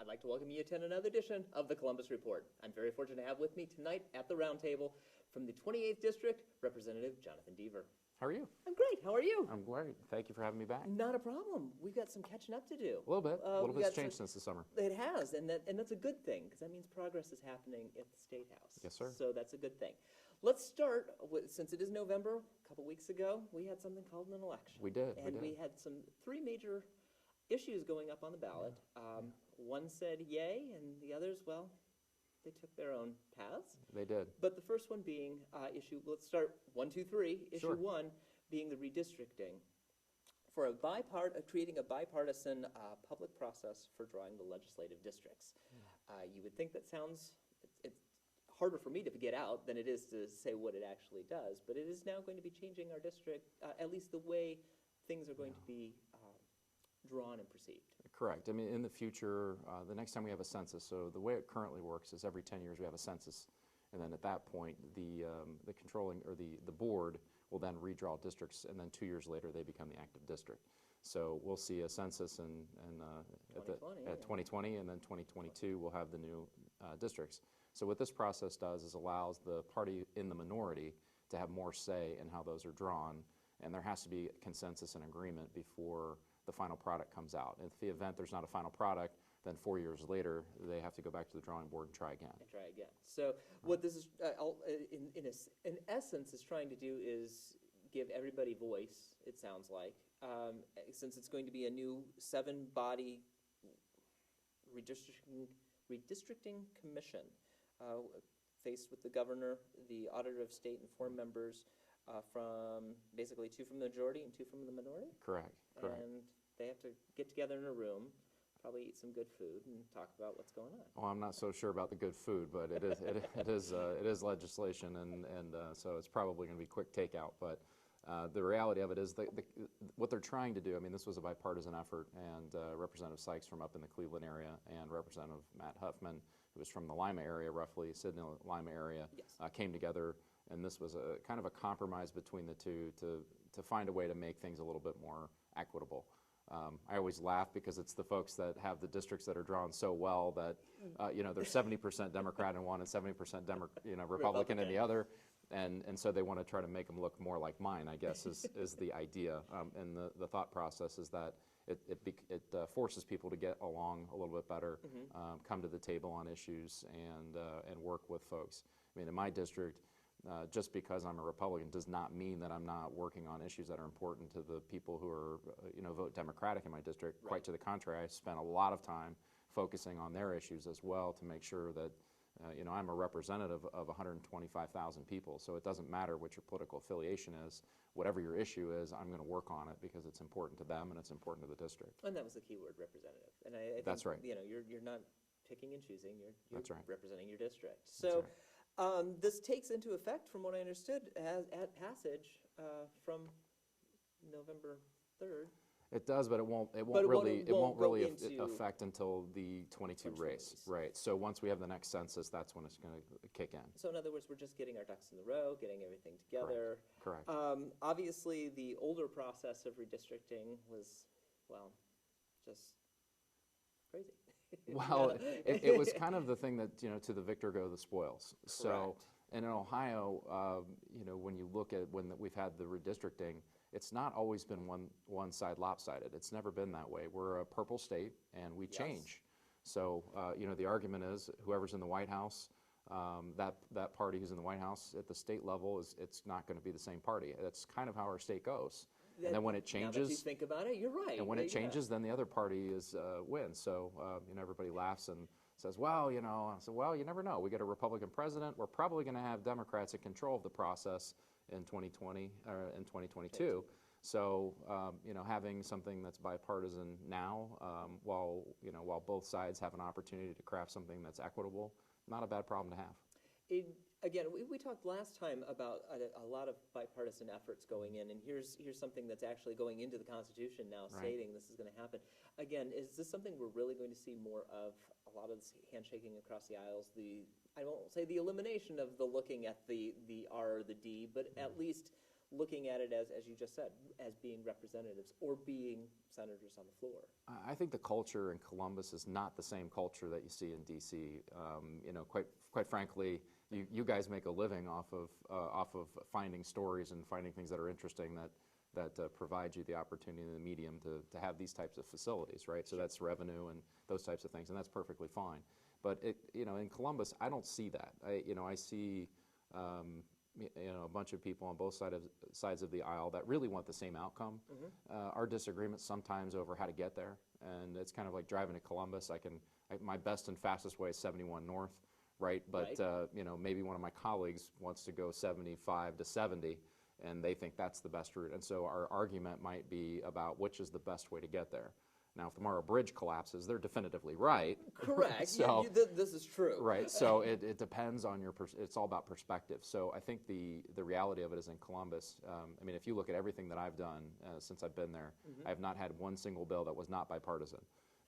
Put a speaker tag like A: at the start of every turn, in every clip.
A: like to welcome you to another edition of the Columbus Report. I'm very fortunate to have with me tonight at the round table from the 28th District, Representative Jonathan Deaver.
B: How are you?
A: I'm great. How are you?
B: I'm great. Thank you for having me back.
A: Not a problem. We've got some catching up to do.
B: A little bit. A little bit's changed since the summer.
A: It has, and that's a good thing, because that means progress is happening at the State House.
B: Yes, sir.
A: So that's a good thing. Let's start with, since it is November, a couple weeks ago, we had something called an election.
B: We did.
A: And we had three major issues going up on the ballot. One said yay, and the others, well, they took their own paths.
B: They did.
A: But the first one being let's start 1, 2, 3. Issue
B: Sure.
A: 1 being the redistricting for creating a bipartisan public process for drawing the legislative districts. You would think that sounds, it's harder for me to get out than it is to say what it actually does, but it is now going to be changing our district, at least the way things are going to be drawn and perceived.
B: Correct. I mean, in the future, the next time we have a census, so the way it currently works is every 10 years we have a census, and then at that point, the controlling, or the board will then redraw districts, and then 2 years later, they become the active district. So we'll see a census at 2020, and then 2022, we'll have the new districts. So what this process does is allows the party in the minority to have more say in how those are drawn, and there has to be consensus and agreement before the final product comes out. If the event there's not a final product, then 4 years later, they have to go back to the drawing board and try again.
A: So what this is, in essence, is trying to do is give everybody voice, it sounds like, since it's going to be a new 7-body redistricting commission, faced with the governor, the auditor of state, and 4 members from basically 2 from the majority and 2 from the minority?
B: Correct.
A: And they have to get together in a room, probably eat some good food, and talk about what's going on.
B: Well, I'm not so sure about the good food, but it is legislation, and so it's probably going to be quick takeout. But the reality of it is what they're trying to do. I mean, this was a bipartisan effort, and Representative Sykes from up in the Cleveland area, and Representative Matt Huffman, who was from the Lima area, roughly Sidney Lima area,
A: yes, came
B: together, and this was a kind of a compromise between the two to find a way to make things a little bit more equitable. I always laugh because it's the folks that have the districts that are drawn so well that, they're 70% Democrat in one and 70% Republican in the other, and so they want to try to make them look more like mine, I guess, is the idea. And the thought process is that it forces people to get along a little bit better, come to the table on issues, and work with folks. I mean, in my district, just because I'm a Republican does not mean that I'm not working on issues that are important to the people who are, vote Democratic in my district. Right. Quite to the contrary, I spent a lot of time focusing on their issues as well to make sure that, I'm a representative of 125,000 people. So it doesn't matter what your political affiliation is. Whatever your issue is, I'm going to work on it because it's important to them and it's important to the district.
A: And that was the key word, representative. And I think,
B: that's right.
A: You're not picking and choosing. You're
B: that's right.
A: representing your district. So. This takes into effect, from what I understood, at passage from November 3rd.
B: It does, but it won't really affect until the 22 race. Right. So once we have the next census, that's when it's going to kick in.
A: So in other words, we're just getting our ducks in the row, getting everything together.
B: Correct.
A: Obviously, the older process of redistricting was, well, just crazy.
B: Well, it was kind of the thing that, to the victor go the spoils.
A: Correct.
B: So, and in Ohio, when you look at when we've had the redistricting, it's not always been one side lopsided. It's never been that way. We're a purple state, and we change. So, the argument is whoever's in the White House, that party who's in the White House at the state level, it's not going to be the same party. That's kind of how our state goes. And then when it changes,
A: now that you think about it, you're right.
B: And when it changes, then the other party wins. So everybody laughs and says, "Well, I said, well, you never know. We get a Republican president. We're probably going to have Democrats in control of the process in 2020 or in 2022. So having something that's bipartisan now, while both sides have an opportunity to craft something that's equitable, not a bad problem to have."
A: Again, we talked last time about a lot of bipartisan efforts going in, and here's something that's actually going into the Constitution now, stating this is going to happen. Again, is this something we're really going to see more of? A lot of this handshaking across the aisles. I won't say the elimination of the looking at the R or the D, but at least looking at it as you just said, as being representatives or being senators on the floor.
B: I think the culture in Columbus is not the same culture that you see in DC. You know, quite frankly, you guys make a living off of finding stories and finding things that are interesting that provide you the opportunity in the medium to have these types of facilities, right? So that's revenue and those types of things, and that's perfectly fine. But you know, in Columbus, I don't see that. I see you know, a bunch of people on both sides of the aisle that really want the same outcome. Our disagreements sometimes over how to get there, and it's kind of like driving to Columbus. My best and fastest way is 71 North, right? But you know, maybe one of my colleagues wants to go 75 to 70, and they think that's the best route. And so our argument might be about which is the best way to get there. Now, if the Morrow Bridge collapses, they're definitively right.
A: Correct.
B: So,
A: this is true.
B: Right. So it depends on your. It's all about perspective. So I think the reality of it is in Columbus. I mean, if you look at everything that I've done since I've been there, I have not had one single bill that was not bipartisan.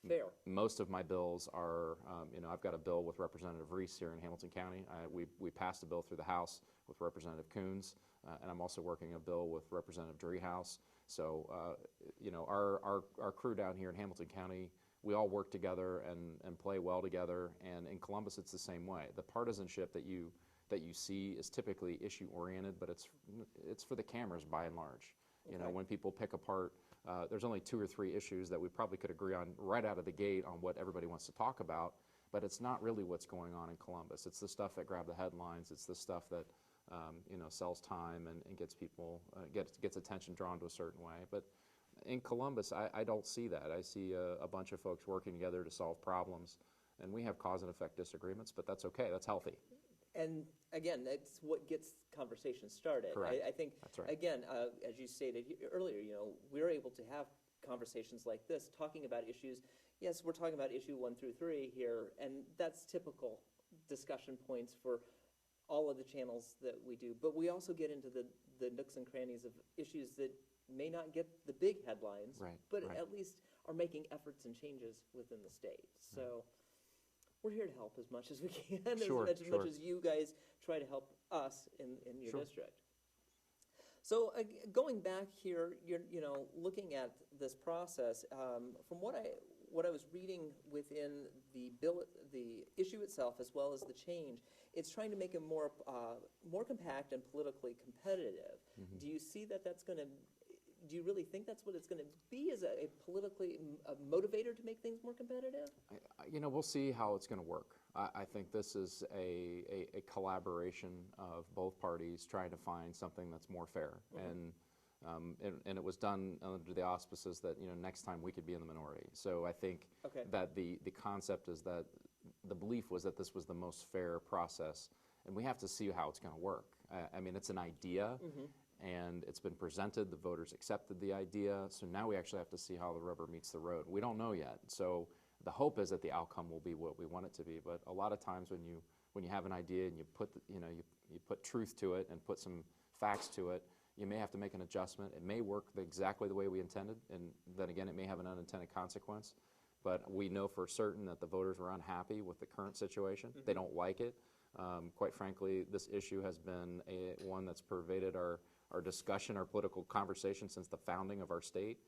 A: Fair.
B: Most of my bills are. You know, I've got a bill with Representative Reese here in Hamilton County. We passed a bill through the House with Representative Coons, and I'm also working a bill with Representative Driehaus. So, you know, our crew down here in Hamilton County, we all work together and play well together. And in Columbus, it's the same way. The partisanship that you see is typically issue oriented, but it's for the cameras by and large. You know, when people pick apart, there's only 2 or 3 issues that we probably could agree on right out of the gate on what everybody wants to talk about. But it's not really what's going on in Columbus. It's the stuff that grab the headlines. It's the stuff that you know, sells time and gets people gets attention drawn to a certain way. But in Columbus, I don't see that. I see a bunch of folks working together to solve problems, and we have cause and effect disagreements, but that's okay. That's healthy.
A: And again, that's what gets conversations started.
B: Correct.
A: I think,
B: That's right.
A: again, as you stated earlier, you know, we're able to have conversations like this, talking about issues. Yes, we're talking about issue 1 through 3 here, and that's typical discussion points for all of the channels that we do, but we also get into the nooks and crannies of issues that may not get the big headlines, but at least are making efforts and changes within the state. So we're here to help as much as we can, as much as you guys try to help us in your district. So going back here, you know, looking at this process, from what I was reading within the bill, the issue itself, as well as the change, it's trying to make it more compact and politically competitive. Do you see that that's going to? Do you really think that's what it's going to be? Is a politically motivator to make things more competitive?
B: You know, we'll see how it's going to work. I think this is a collaboration of both parties trying to find something that's more fair. And it was done under the auspices that, you know, next time we could be in the minority. So I think that the concept is that the belief was that this was the most fair process, and we have to see how it's going to work. I mean, it's an idea, and it's been presented. The voters accepted the idea, so now we actually have to see how the rubber meets the road. We don't know yet. So the hope is that the outcome will be what we want it to be. But a lot of times when you have an idea and you put you put truth to it and put some facts to it, you may have to make an adjustment. It may work exactly the way we intended, and then again, it may have an unintended consequence. But we know for certain that the voters are unhappy with the current situation. They don't like it. Quite frankly, this issue has been one that's pervaded our discussion, our political conversation since the founding of our state.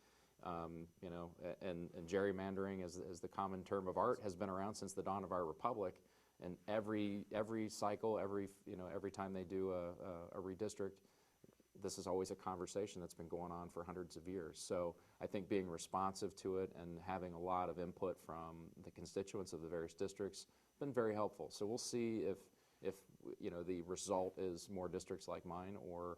B: You know, and gerrymandering, as the common term of art, has been around since the dawn of our republic. And every cycle, every time they do a redistrict, this is always a conversation that's been going on for hundreds of years. So I think being responsive to it and having a lot of input from the constituents of the various districts has been very helpful. So we'll see if you know, the result is more districts like mine, or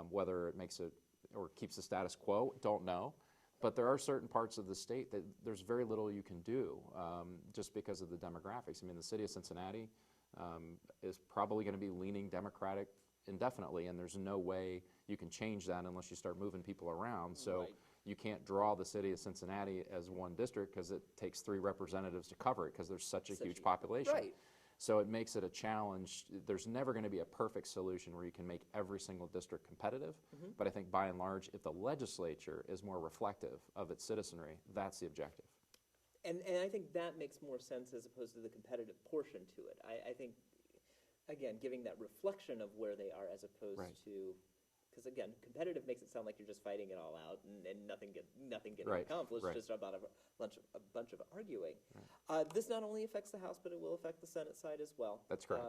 B: whether it makes it or keeps the status quo. Don't know. But there are certain parts of the state that there's very little you can do just because of the demographics. I mean, the city of Cincinnati is probably going to be leaning Democratic indefinitely, and there's no way you can change that unless you start moving people around. So you can't draw the city of Cincinnati as one district because it takes 3 representatives to cover it because there's such a huge population. So it makes it a challenge. There's never going to be a perfect solution where you can make every single district competitive. But I think by and large, if the legislature is more reflective of its citizenry, that's the objective.
A: And I think that makes more sense as opposed to the competitive portion to it. I think, again, giving that reflection of where they are as opposed to because again, competitive makes it sound like you're just fighting it all out and nothing getting
B: Right,
A: accomplished,
B: right.
A: just about a bunch of arguing. This not only affects the House, but it will affect the Senate side as well.
B: That's correct.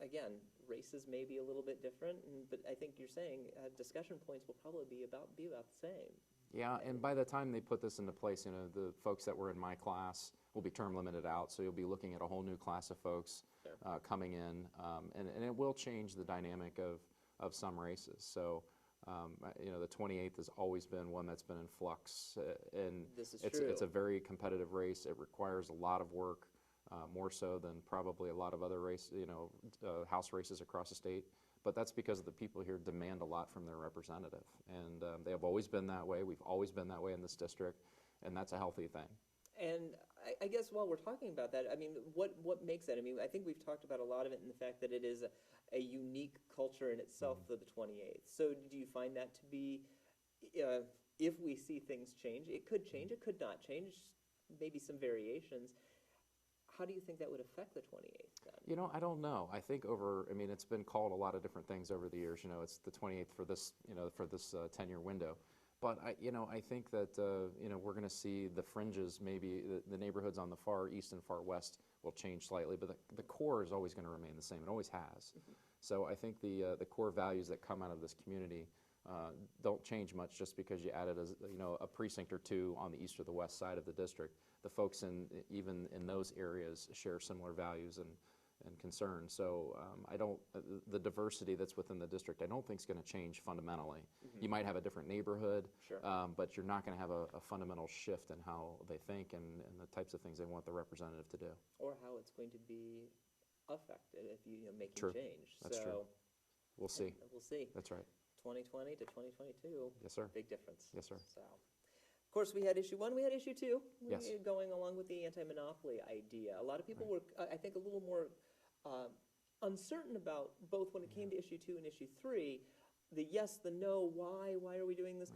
A: Again, races may be a little bit different, but I think you're saying discussion points will probably be about the same.
B: Yeah, and by the time they put this into place, you know, the folks that were in my class will be term limited out, so you'll be looking at a whole new class of folks
A: Sure.
B: coming in, and it will change the dynamic of some races. So, you know, the 28th has always been one that's been in flux, and
A: This is
B: it's
A: true.
B: a very competitive race. It requires a lot of work, more so than probably a lot of other House races across the state. But that's because the people here demand a lot from their representative, and they have always been that way. We've always been that way in this district, and that's a healthy thing.
A: And I guess while we're talking about that, I mean, what makes that? I mean, I think we've talked about a lot of it in the fact that it is a unique culture in itself for the 28th. So do you find that to be, if we see things change, it could change, it could not change, maybe some variations. How do you think that would affect the 28th then?
B: You know, I don't know. I think I mean, it's been called a lot of different things over the years. You know, it's the 28th for this, for this 10-year window. But I think that we're going to see the fringes, maybe the neighborhoods on the far east and far west will change slightly, but the core is always going to remain the same. It always has. So I think the core values that come out of this community don't change much just because you added a precinct or two on the east or the west side of the district. The folks even in those areas share similar values and concerns. So the diversity that's within the district, I don't think is going to change fundamentally. You might have a different neighborhood,
A: Sure.
B: But you're not going to have a fundamental shift in how they think and the types of things they want the representative to do.
A: Or how it's going to be affected if you making
B: True.
A: change.
B: That's true. We'll see.
A: We'll see.
B: That's right.
A: 2020 to 2022.
B: Yes, sir.
A: Big difference.
B: Yes, sir.
A: So, of course, we had issue 1, we had issue 2.
B: Yes.
A: Going along with the anti-monopoly idea. A lot of people were, I think, a little more uncertain about both when it came to issue 2 and issue 3. The yes, the no, why are we doing this?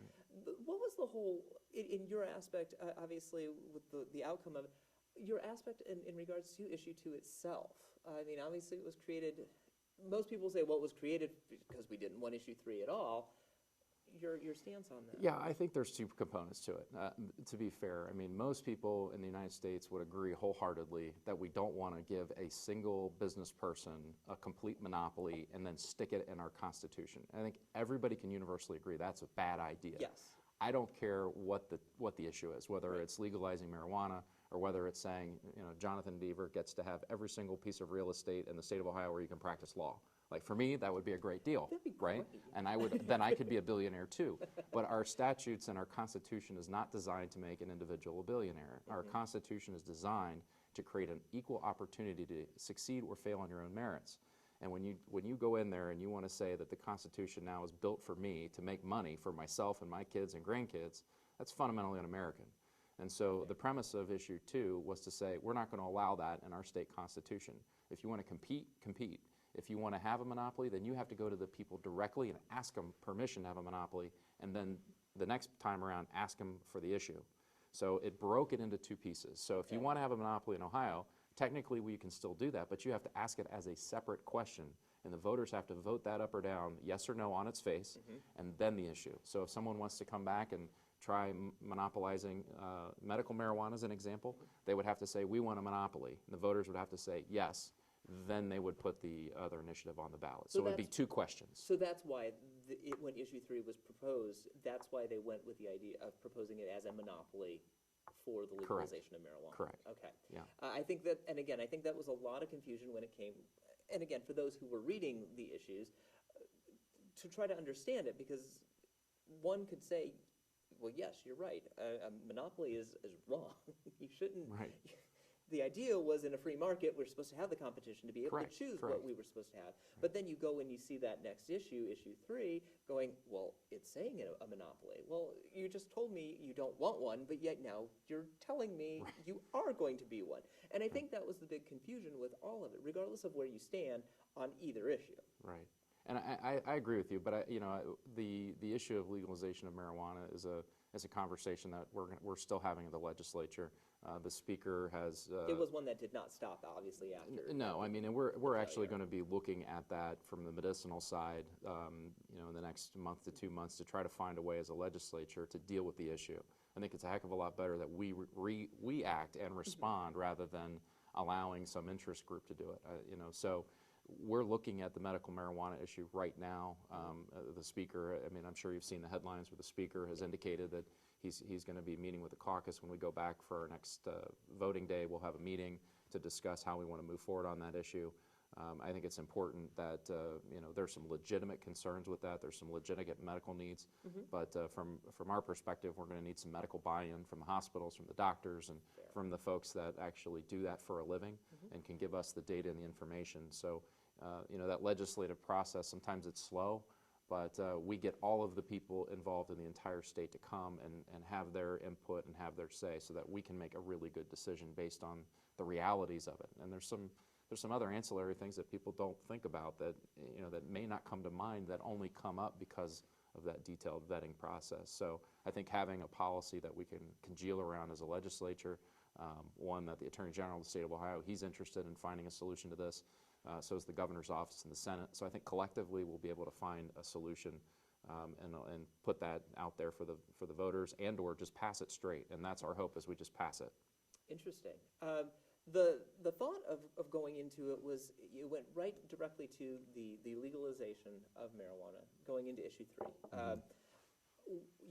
A: What was the whole, in your aspect, obviously, with the outcome of it, your aspect in regards to issue 2 itself? I mean, obviously, it was created, most people say, well, it was created because we didn't want issue 3 at all. Your stance on that?
B: Yeah, I think there's two components to it. To be fair, I mean, most people in the United States would agree wholeheartedly that we don't want to give a single business person a complete monopoly and then stick it in our Constitution. I think everybody can universally agree that's a bad idea.
A: Yes.
B: I don't care what the issue is, whether it's legalizing marijuana or whether it's saying, Jonathan Deaver gets to have every single piece of real estate in the state of Ohio where you can practice law. Like, for me, that would be a great deal,
A: That'd be
B: right?
A: great.
B: And then I could be a billionaire too. But our statutes and our Constitution is not designed to make an individual a billionaire. Our Constitution is designed to create an equal opportunity to succeed or fail on your own merits. And when you go in there and you want to say that the Constitution now is built for me to make money for myself and my kids and grandkids, that's fundamentally un-American. And so the premise of issue 2 was to say, we're not going to allow that in our state constitution. If you want to compete, compete. If you want to have a monopoly, then you have to go to the people directly and ask them permission to have a monopoly, and then the next time around, ask them for the issue. So it broke it into 2 pieces. So if you want to have a monopoly in Ohio, technically we can still do that, but you have to ask it as a separate question, and the voters have to vote that up or down, yes or no on its face, and then the issue. So if someone wants to come back and try monopolizing medical marijuana as an example, they would have to say, we want a monopoly. And the voters would have to say yes. Then they would put the other initiative on the ballot. So it would be 2 questions.
A: So that's why, when issue 3 was proposed, that's why they went with the idea of proposing it as a monopoly for the legalization of marijuana.
B: Correct.
A: Okay.
B: Yeah.
A: I think that, and again, I think that was a lot of confusion when it came, and again, for those who were reading the issues, to try to understand it, because one could say, well, yes, you're right, a monopoly is wrong. You shouldn't.
B: Right.
A: The idea was in a free market, we're supposed to have the competition to be able to choose what we were supposed to have. But then you go and you see that next issue, issue 3, going, well, it's saying a monopoly. Well, you just told me you don't want one, but yet now you're telling me you are going to be one. And I think that was the big confusion with all of it, regardless of where you stand on either issue.
B: Right. And I agree with you, but the issue of legalization of marijuana is is a conversation that we're still having in the legislature. The speaker has.
A: It was one that did not stop, obviously, after.
B: No, I mean, and we're actually going to be looking at that from the medicinal side, in the next month to 2 months to try to find a way as a legislature to deal with the issue. I think it's a heck of a lot better that we act and respond rather than allowing some interest group to do it. So we're looking at the medical marijuana issue right now. The speaker, I mean, I'm sure you've seen the headlines where the speaker has indicated that he's going to be meeting with the caucus when we go back for our next voting day. We'll have a meeting to discuss how we want to move forward on that issue. I think it's important that there's some legitimate concerns with that. There's some legitimate medical needs, but from our perspective, we're going to need some medical buy-in from the hospitals, from the doctors, and from the folks that actually do that for a living and can give us the data and the information. So, that legislative process, sometimes it's slow, but we get all of the people involved in the entire state to come and have their input and have their say so that we can make a really good decision based on the realities of it. And there's some other ancillary things that people don't think about that that may not come to mind that only come up because of that detailed vetting process. So I think having a policy that we can congeal around as a legislature, one that the Attorney General of the state of Ohio, he's interested in finding a solution to this. So is the governor's office and the Senate. So I think collectively we'll be able to find a solution and put that out there for the voters and/or just pass it straight. And that's our hope, is we just pass it.
A: Interesting. The thought of going into it was you went right directly to the legalization of marijuana, going into issue 3.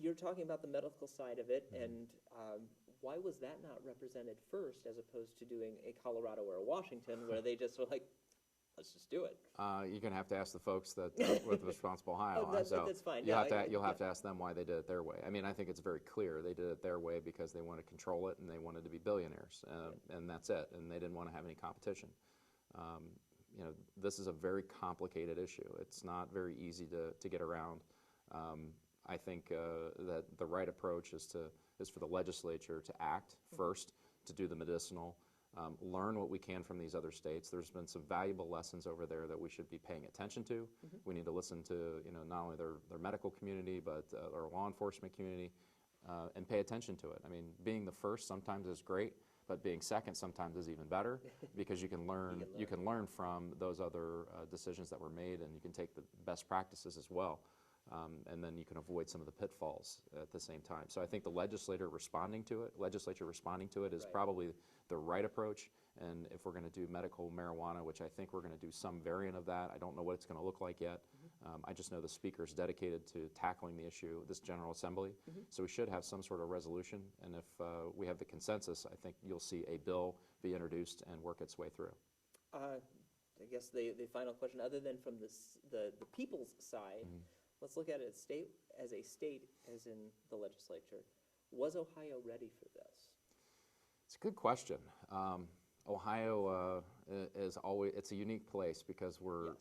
A: You're talking about the medical side of it, and why was that not represented first as opposed to doing a Colorado or a Washington where they just were like, let's just do it?
B: You're going to have to ask the folks that with Responsible Ohio.
A: That's fine.
B: You'll have to ask them why they did it their way. I mean, I think it's very clear they did it their way because they want to control it and they wanted to be billionaires, and that's it. And they didn't want to have any competition. This is a very complicated issue. It's not very easy to get around. I think that the right approach is for the legislature to act first, to do the medicinal. Learn what we can from these other states. There's been some valuable lessons over there that we should be paying attention to. We need to listen to not only their medical community but their law enforcement community and pay attention to it. I mean, being the first sometimes is great, but being second sometimes is even better because you can learn from those other decisions that were made, and you can take the best practices as well. And then you can avoid some of the pitfalls at the same time. So I think the legislature responding to it is probably the right approach. And if we're going to do medical marijuana, which I think we're going to do some variant of that, I don't know what it's going to look like yet. I just know the speaker is dedicated to tackling the issue, this General Assembly. So we should have some sort of resolution. And if we have the consensus, I think you'll see a bill be introduced and work its way through.
A: I guess the final question, other than from the people's side, let's look at it as a state, as in the legislature. Was Ohio ready for this?
B: It's a good question. Ohio is always, it's a unique place because we're,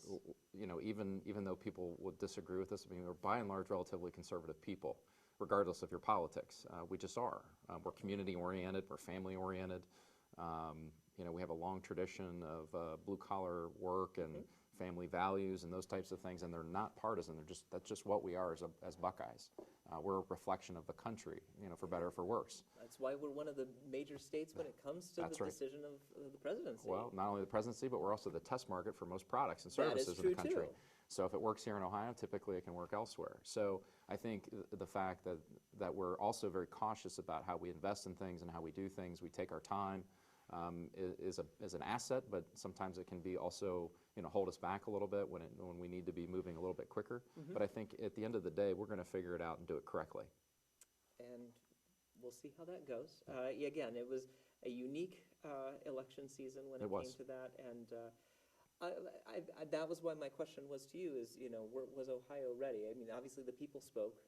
B: even though people would disagree with us, I mean, we're by and large relatively conservative people, regardless of your politics. We just are. We're community oriented, we're family oriented. We have a long tradition of blue collar work and family values and those types of things, and they're not partisan. That's just what we are as Buckeyes. We're a reflection of the country, for better or for worse.
A: That's why we're one of the major states when it comes to the decision of the presidency.
B: Well, not only the presidency, but we're also the test market for most products and services in the country.
A: Too.
B: So if it works here in Ohio, typically it can work elsewhere. So I think the fact that we're also very cautious about how we invest in things and how we do things, we take our time, is an asset, but sometimes it can be also hold us back a little bit when we need to be moving a little bit quicker. But I think at the end of the day, we're going to figure it out and do it correctly. And
A: we'll see how that goes. Again, it was a unique election season when it came to that, and that was why my question was to you: was Ohio ready? I mean, obviously the people spoke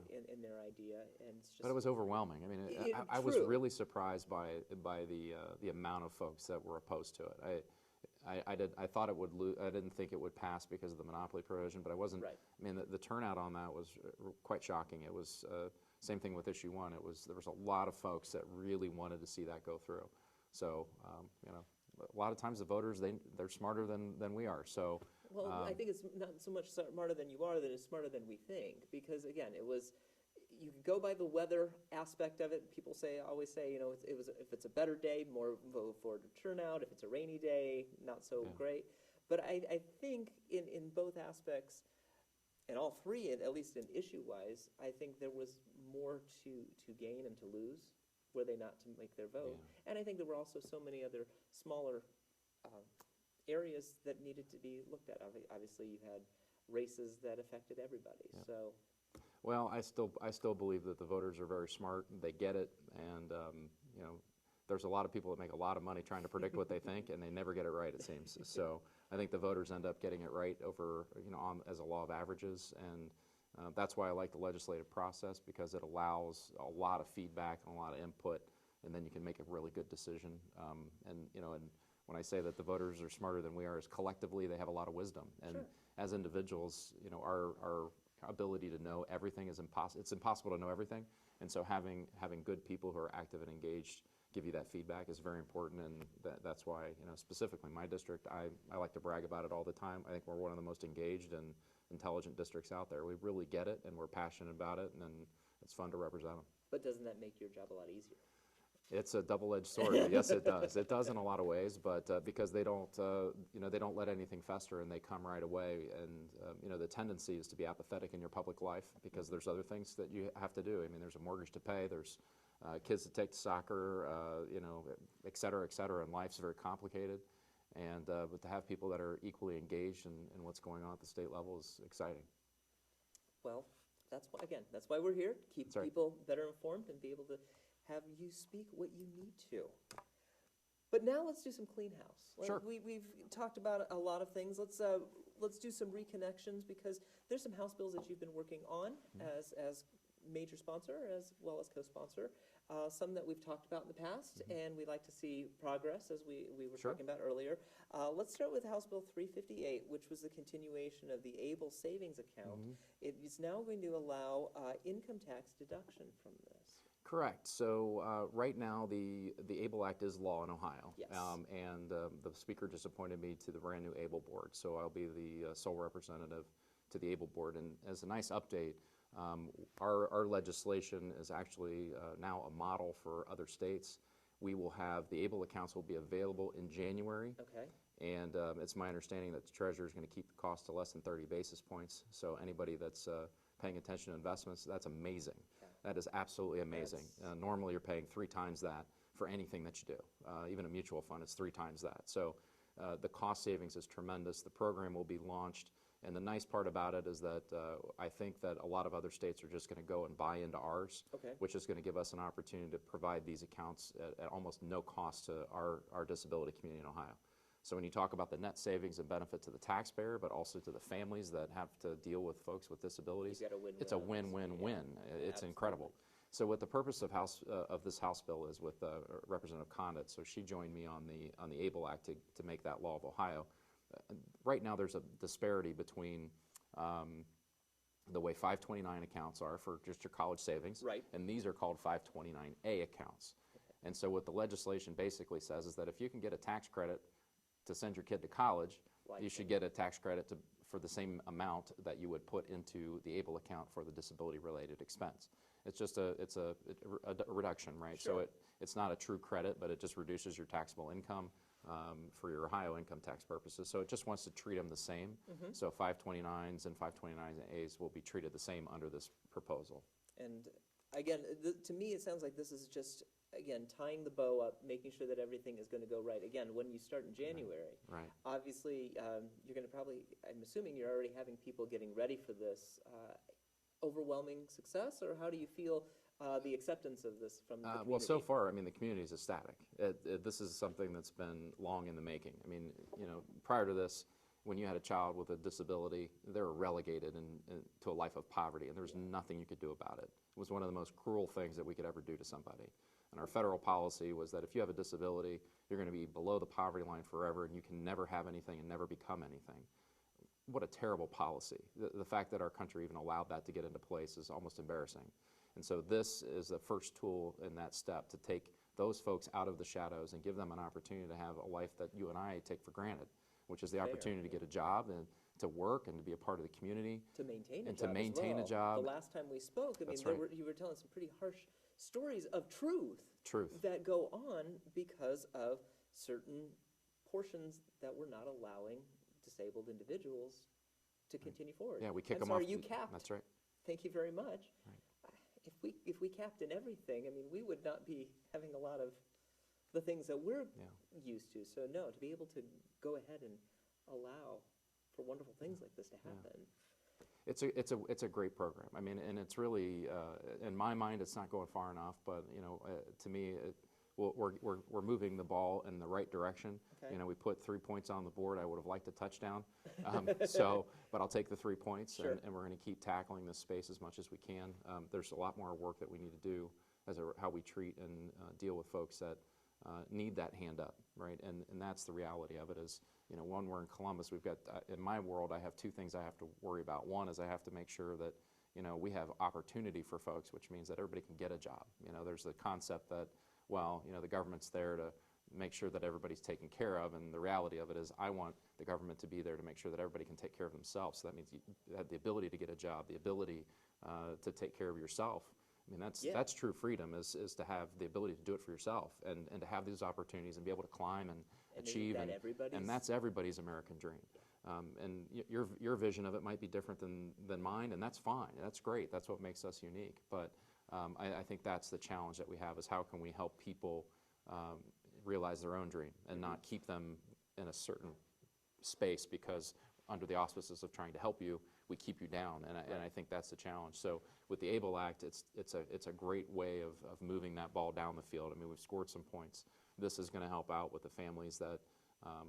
A: in their idea, and it's just.
B: But it was overwhelming. I mean, I was really surprised by the amount of folks that were opposed to it. I thought it would lose. I didn't think it would pass because of the monopoly provision, but I wasn't. Right. I mean, the turnout on that was quite shocking. It was same thing with issue 1. There was a lot of folks that really wanted to see that go through. So a lot of times the voters they're smarter than we are. So.
A: Well, I think it's not so much smarter than you are, that it's smarter than we think. Because again, it was, you can go by the weather aspect of it. People always say, you know, if it's a better day, more vote for turnout. If it's a rainy day, not so great. But I think in both aspects, and all three, at least in issue-wise, I think there was more to gain and to lose were they not to make their vote. And I think there were also so many other smaller areas that needed to be looked at. Obviously, you had races that affected everybody. So,
B: well, I still believe that the voters are very smart. They get it, and you know, there's a lot of people that make a lot of money trying to predict what they think, and they never get it right, it seems. So I think the voters end up getting it right over, you know, as a law of averages, and that's why I like the legislative process, because it allows a lot of feedback and a lot of input, and then you can make a really good decision. And you know, and when I say that the voters are smarter than we are, is collectively they have a lot of wisdom, and as individuals, you know, our ability to know everything is impossible. It's impossible to know everything, and so having good people who are active and engaged give you that feedback is very important, and that's why, you know, specifically my district, I like to brag about it all the time. I think we're one of the most engaged and intelligent districts out there. We really get it, and we're passionate about it, and it's fun to represent them.
A: But doesn't that make your job a lot easier?
B: It's a double-edged sword. Yes, it does. It does in a lot of ways, but because they don't, you know, they don't let anything fester, and they come right away. And you know, the tendency is to be apathetic in your public life because there's other things that you have to do. I mean, there's a mortgage to pay. There's kids to take to soccer, you know, et cetera, and life's very complicated. And but to have people that are equally engaged in what's going on at the state level is exciting.
A: Well, that's why we're here. Keep people better informed and be able to have you speak what you need to. But now let's do some clean house.
B: Sure.
A: We've talked about a lot of things. Let's do some reconnections, because there's some House bills that you've been working on as major sponsor as well as co-sponsor. Some that we've talked about in the past, and we'd like to see progress, as we were talking about earlier. Let's start with House Bill 358, which was the continuation of the ABLE savings account. It is now going to allow income tax deduction from this.
B: Correct. So right now, the ABLE Act is law in Ohio.
A: Yes.
B: And the Speaker just appointed me to the brand new ABLE Board. So I'll be the sole representative to the ABLE Board. And as a nice update, our legislation is actually now a model for other states. We will have, the ABLE accounts will be available in January.
A: Okay.
B: And it's my understanding that the Treasurer is going to keep the cost to less than 30 basis points. So anybody that's paying attention to investments, that's amazing. That is absolutely amazing. Normally you're paying 3 times that for anything that you do. Even a mutual fund, it's 3 times that. So the cost savings is tremendous. The program will be launched. And the nice part about it is that I think that a lot of other states are just going to go and buy into ours, which is going to give us an opportunity to provide these accounts at almost no cost to our disability community in Ohio. So when you talk about the net savings and benefit to the taxpayer, but also to the families that have to deal with folks with disabilities, it's a win-win-win. It's incredible. So what the purpose of this House bill is with Representative Condit, so she joined me on the ABLE Act to make that law of Ohio. Right now there's a disparity between the way 529 accounts are for just your college savings, and these are called 529A accounts. And so what the legislation basically says is that if you can get a tax credit to send your kid to college, you should get a tax credit for the same amount that you would put into the ABLE account for the disability-related expense. It's just a reduction, right? So it's not a true credit, but it just reduces your taxable income for your Ohio income tax purposes. So it just wants to treat them the same. So 529s and 529As will be treated the same under this proposal.
A: And again, to me it sounds like this is just, again, tying the bow up, making sure that everything is going to go right. Again, when you start in January, obviously you're going to probably, I'm assuming you're already having people getting ready for this. Overwhelming success, or how do you feel the acceptance of this from the community?
B: Well, so far, I mean, the community is ecstatic. This is something that's been long in the making. I mean, you know, prior to this, when you had a child with a disability, they were relegated to a life of poverty, and there was nothing you could do about it. It was one of the most cruel things that we could ever do to somebody. And our federal policy was that if you have a disability, you're going to be below the poverty line forever, and you can never have anything and never become anything. What a terrible policy. The fact that our country even allowed that to get into place is almost embarrassing. And so this is the first tool in that step to take those folks out of the shadows and give them an opportunity to have a life that you and I take for granted, which is the opportunity to get a job and to work and to be a part of the community.
A: To maintain a
B: And
A: job
B: to
A: as
B: maintain a
A: well.
B: job.
A: The last time we spoke, I mean,
B: That's right.
A: you were telling some pretty harsh stories of truth
B: Truth.
A: that go on because of certain portions that were not allowing disabled individuals to continue forward.
B: Yeah, we kick
A: I'm
B: them
A: sorry,
B: off.
A: you capped.
B: That's right.
A: Thank you very much. If we capped in everything, I mean, we would not be having a lot of the things that we're used to. So no, to be able to go ahead and allow for wonderful things like this to happen.
B: It's a great program. I mean, and it's really, in my mind, it's not going far enough. But you know, to me, we're moving the ball in the right direction.
A: Okay.
B: You know, we put 3 points on the board. I would have liked a touchdown. But I'll take the 3 points,
A: Sure.
B: and we're going to keep tackling this space as much as we can. There's a lot more work that we need to do as how we treat and deal with folks that need that hand up, right? And that's the reality of it is, you know, when we're in Columbus, we've got, in my world, I have two things I have to worry about. One is I have to make sure that, you know, we have opportunity for folks, which means that everybody can get a job. You know, there's the concept that, well, you know, the government's there to make sure that everybody's taken care of, and the reality of it is I want the government to be there to make sure that everybody can take care of themselves. So that means you have the ability to get a job, the ability to take care of yourself. I mean, that's true freedom, is to have the ability to do it for yourself and to have these opportunities and be able to climb and achieve. And that's everybody's American dream. And your vision of it might be different than mine, and that's fine. That's great. That's what makes us unique. But I think that's the challenge that we have, is how can we help people realize their own dream and not keep them in a certain space because under the auspices of trying to help you, we keep you down, and I think that's the challenge. So with the ABLE Act, it's a great way of moving that ball down the field. I mean, we've scored some points. This is going to help out with the families that,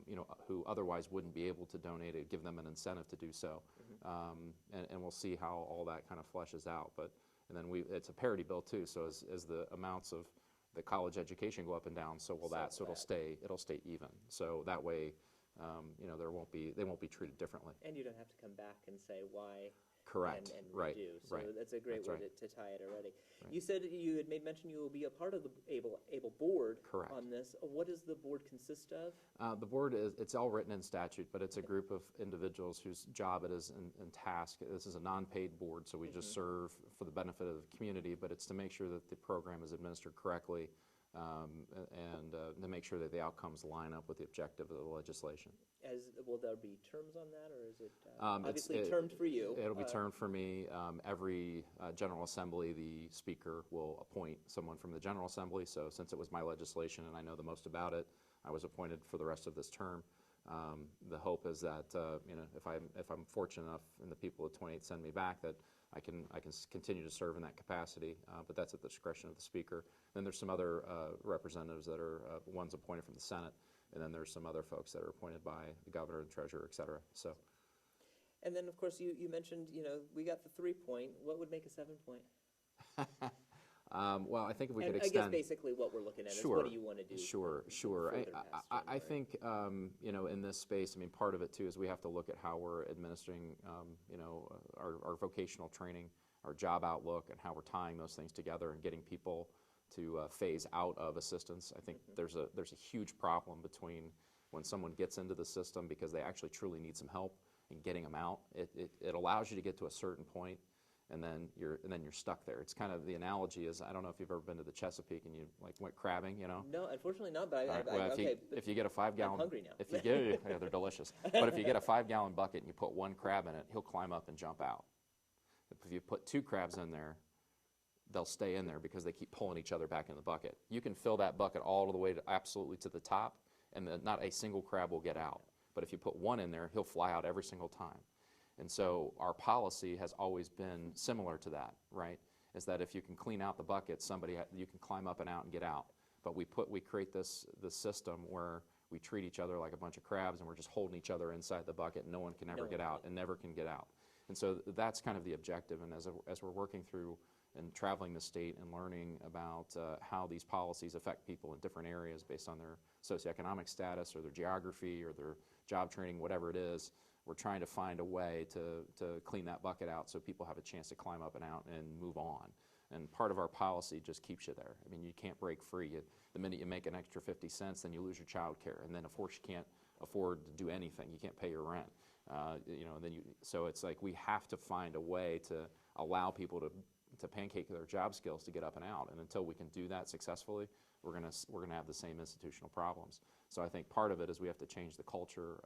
B: you know, who otherwise wouldn't be able to donate it, give them an incentive to do so. And we'll see how all that kind of fleshes out. And then it's a parity bill too, so as the amounts of the college education go up and down, so will that. So it'll stay even. So that way, you know, they won't be treated differently.
A: And you don't have to come back and say why.
B: Correct.
A: And
B: Right.
A: redo. So
B: Right.
A: that's a great
B: That's
A: way
B: right.
A: to tie it already.
B: Right.
A: You said you had made mention you will be a part of the ABLE board.
B: Correct.
A: On this. What does the board consist of?
B: The board it's all written in statute, but it's a group of individuals whose job it is and task. This is a non-paid board, so we just serve for the benefit of the community, but it's to make sure that the program is administered correctly and to make sure that the outcomes line up with the objective of the legislation.
A: Will there be terms on that, or is it obviously termed for you?
B: It'll be termed for me. Every General Assembly, the Speaker will appoint someone from the General Assembly. So since it was my legislation and I know the most about it, I was appointed for the rest of this term. The hope is that you know, if I'm fortunate enough and the people of 28 send me back, that I can continue to serve in that capacity, but that's at the discretion of the Speaker. Then there's some other representatives that are ones appointed from the Senate, and then there's some other folks that are appointed by the governor and treasurer, et cetera. So.
A: And then, of course, you mentioned, you know, we got the 3-point. What would make a 7-point?
B: Well, I think if we could
A: I
B: extend.
A: guess basically what we're looking at is
B: Sure.
A: what do you want to do?
B: Sure.
A: further past
B: I
A: January?
B: think, you know, in this space, I mean, part of it too is we have to look at how we're administering, you know, our vocational training, our job outlook, and how we're tying those things together and getting people to phase out of assistance. I think there's a huge problem between when someone gets into the system because they actually truly need some help and getting them out. It allows you to get to a certain point, and then you're stuck there. It's kind of, the analogy is, I don't know if you've ever been to the Chesapeake and you went crabbing, you know.
A: No, unfortunately not. But
B: Well, if you get a 5-gallon,
A: I'm hungry now.
B: if you get, yeah, they're delicious. But if you get a 5-gallon bucket and you put one crab in it, he'll climb up and jump out. If you put 2 crabs in there, they'll stay in there because they keep pulling each other back in the bucket. You can fill that bucket all the way to absolutely to the top, and not a single crab will get out. But if you put one in there, he'll fly out every single time. And so our policy has always been similar to that, right? Is that if you can clean out the bucket, you can climb up and out and get out. But we create this system where we treat each other like a bunch of crabs, and we're just holding each other inside the bucket, and no one can ever get out and never can get out. And so that's kind of the objective. And as we're working through and traveling the state and learning about how these policies affect people in different areas based on their socioeconomic status or their geography or their job training, whatever it is, we're trying to find a way to clean that bucket out so people have a chance to climb up and out and move on. And part of our policy just keeps you there. I mean, you can't break free. The minute you make an extra 50 cents, then you lose your child care. And then, of course, you can't afford to do anything. You can't pay your rent. You know, and then so it's like we have to find a way to allow people to pancake their job skills to get up and out. And until we can do that successfully, we're gonna have the same institutional problems. So I think part of it is we have to change the culture